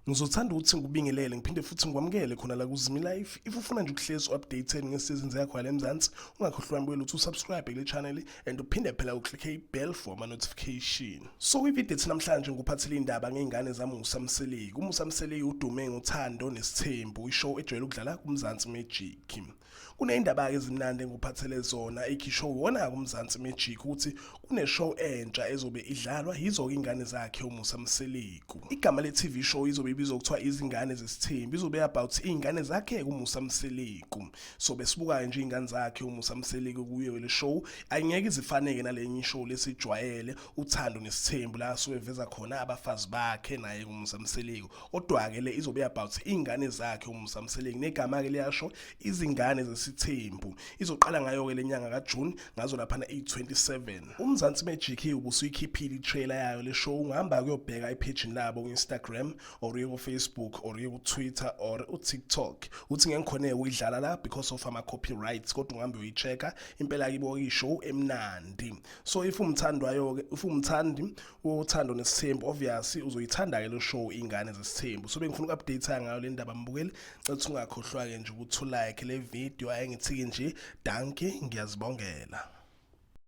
Ngizothanda ukuthi ngikubingelele ngiphinde futhi ngikwamukele khona la kuZimi Life. If ufuna nje ukuhlezi updated ngesizini Zyakhala eMzansi, ungakhohlwa ukuthi usubscribe kule channel and uphinde phela uklik ibell for ama notification. So ivideo ethi namhlanje ngikuphathele indaba ngeingane zaMusa Mseleku. uMusa Mseleku udume ngothando nesithembu, ishow ejwayele ukudlala kuMzansi Magic. Kuneyindaba ezimnandi ngikuphathele zona ikhishow wona kuMzansi Magic ukuthi kuneshow entsha ezobe idlalwa yizo ingane zakhe uMusa Mseleku. Igama le TV show izobe ibizwa kuthiwa Izingane Ze'sthembu, izobe about ingane zakhe kuMusa Mseleku. So besibuka nje ingane zakhe uMusa Mseleku kuyo le show, ayingeke izifaneke nalenye show lesijwayele uthando nesithembu la soweveza khona abafazi bakhe naye kuMusa Mseleku. Kodwa ke le izobe about ingane zakhe uMusa Mseleku, negama ke liyasho Izingane Ze'sthembu. Izoqala ngayo ke lenyanga kaJune ngazo lapha na-27. uMzansi Magic ubusuyikhiphile itrailer yayo le show, ungahamba kuyobheka ipage labo ku-Instagram or ku-Facebook or ku-Twitter or u-TikTok. Uthi ngeke ngikhone ukuyidlala la because of ama copyrights, kodwa ungahambe uyichecka impela kibo ishow emnandi. So if umthandwayo ke, if umthandi wothando nesithembu, obviously uzoyithanda ke le show Ingane Ze'sthembu. So bengifuna uku-update ngayo le ndaba mbukeli, ncitha ungakhohlwa ke nje ukuthi like le video ayengithike nje. Danke, ngiyazibongela.